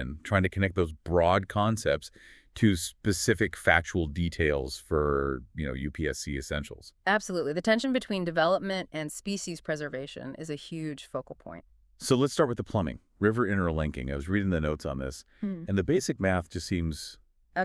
and trying to connect those broad concepts to specific factual details for, UPSC essentials. Absolutely. The tension between development and species preservation is a huge focal point. So let's start with the plumbing, river interlinking. I was reading the notes on this, Hmm. and the basic math just seems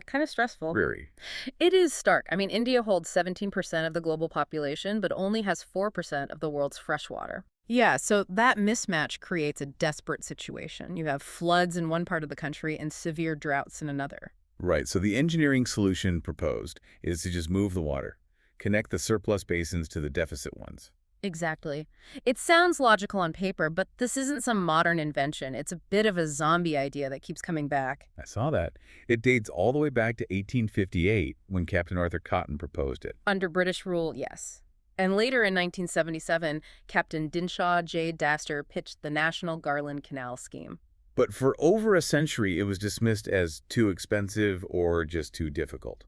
Kind of stressful. dreary. It is stark. I mean, India holds 17% of the global population, but only has 4% of the world's fresh water. Yeah, so that mismatch creates a desperate situation. You have floods in one part of the country and severe droughts in another. Right, so the engineering solution proposed is to just move the water, connect the surplus basins to the deficit ones. Exactly. It sounds logical on paper, but this isn't some modern invention. It's a bit of a zombie idea that keeps coming back. I saw that. It dates all the way back to 1858 when Captain Arthur Cotton proposed it. Under British rule, yes. And later in 1977, Captain Dinshaw J. Daster pitched the National Garland Canal Scheme. But for over a century, it was dismissed as too expensive or just too difficult.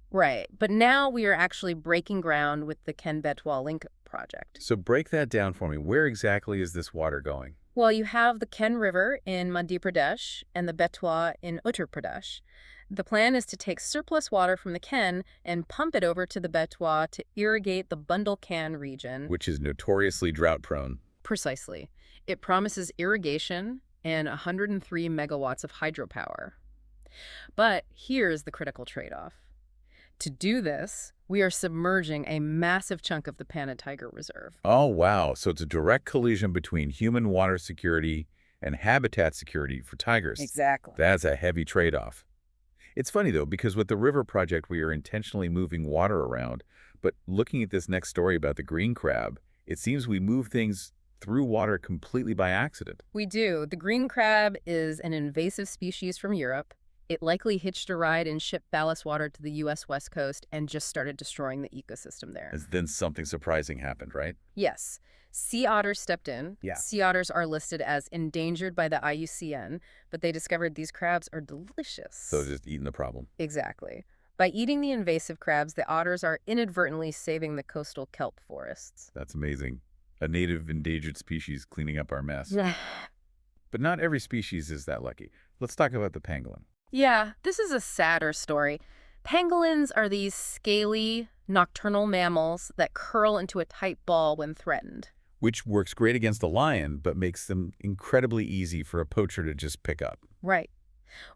Right, but now we are actually breaking ground with the Ken-Betwa Link project. So break that down for me. Where exactly is this water going? Well, you have the Ken River in Madhya Pradesh and the Betwa in Uttar Pradesh. The plan is to take surplus water from the Ken and pump it over to the Betwa to irrigate the Bundelkhand region. Which is notoriously drought-prone. Precisely. It promises irrigation and 103 megawatts of hydropower. But here's the critical trade-off. To do this, we are submerging a massive chunk of the Panna Tiger Reserve. Oh, wow. So it's a direct collision between human water security and habitat security for tigers. Exactly. That's a heavy trade-off. It's funny, though, because with the river project, we are intentionally moving water around. But looking at this next story about the green crab, it seems we move things through water completely by accident. We do. The green crab is an invasive species from Europe. It likely hitched a ride and shipped ballast water to the U.S. West Coast and just started destroying the ecosystem there. As then something surprising happened, right? Yes. Sea otters stepped in. Yeah. Sea otters are listed as endangered by the IUCN, but they discovered these crabs are delicious. So just eating the problem. Exactly. By eating the invasive crabs, the otters are inadvertently saving the coastal kelp forests. That's amazing. A native endangered species cleaning up our mess. Yeah. But not every species is that lucky. Let's talk about the pangolin. Yeah, this is a sadder story. Pangolins are these scaly, nocturnal mammals that curl into a tight ball when threatened. Which works great against a lion, but makes them incredibly easy for a poacher to just pick up. Right.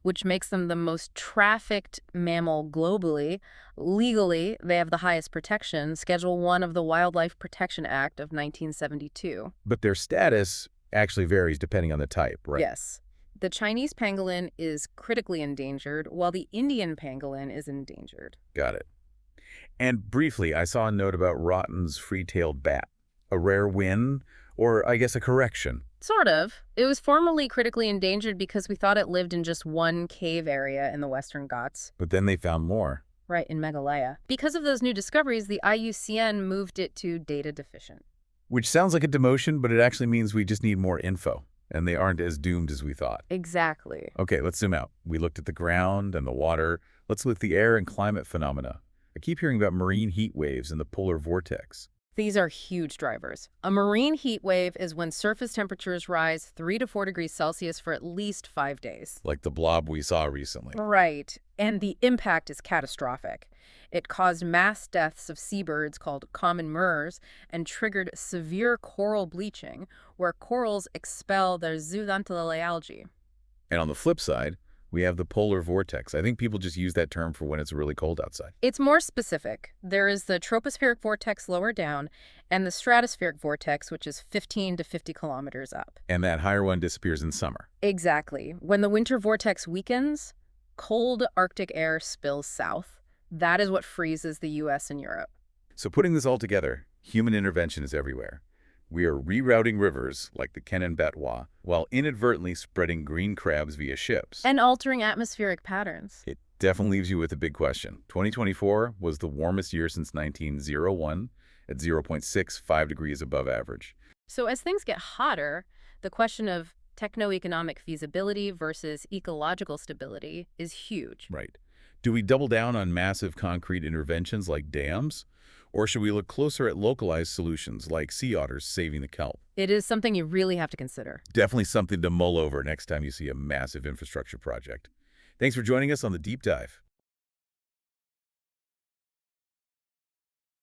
Which makes them the most trafficked mammal globally. Legally, they have the highest protection, Schedule 1 of the Wildlife Protection Act of 1972. But their status actually varies depending on the type, right? Yes. The Chinese pangolin is critically endangered, while the Indian pangolin is endangered. Got it. And briefly, I saw a note about Rotten's free-tailed bat. A rare win, or I guess a correction. Sort of. It was formerly critically endangered because we thought it lived in just one cave area in the Western Ghats. But then they found more. Right, in Meghalaya. Because of those new discoveries, the IUCN moved it to data deficient. Which sounds like a demotion, but it actually means we just need more info. And they aren't as doomed as we thought. Exactly. Okay, let's zoom out. We looked at the ground and the water. Let's look at the air and climate phenomena. I keep hearing about marine heat waves and the polar vortex. These are huge drivers. A marine heat wave is when surface temperatures rise 3 to 4 degrees Celsius for at least 5 days. Like the blob we saw recently. Right. And the impact is catastrophic. It caused mass deaths of seabirds called common murres and triggered severe coral bleaching, where corals expel their zooxanthellae algae. And on the flip side, we have the polar vortex. I think people just use that term for when it's really cold outside. It's more specific. There is the tropospheric vortex lower down and the stratospheric vortex, which is 15 to 50 kilometers up. And that higher one disappears in summer. Exactly. When the winter vortex weakens, cold Arctic air spills south. That is what freezes the U.S. and Europe. So putting this all together, human intervention is everywhere. We are rerouting rivers, like the Ken and Betwa, while inadvertently spreading green crabs via ships. And altering atmospheric patterns. It definitely leaves you with a big question. 2024 was the warmest year since 1901 at 0.65 degrees above average. So as things get hotter, the question of techno-economic feasibility versus ecological stability is huge. Right. Do we double down on massive concrete interventions like dams? Or should we look closer at localized solutions like sea otters saving the kelp? It is something you really have to consider. Definitely something to mull over next time you see a massive infrastructure project. Thanks for joining us on the Deep Dive.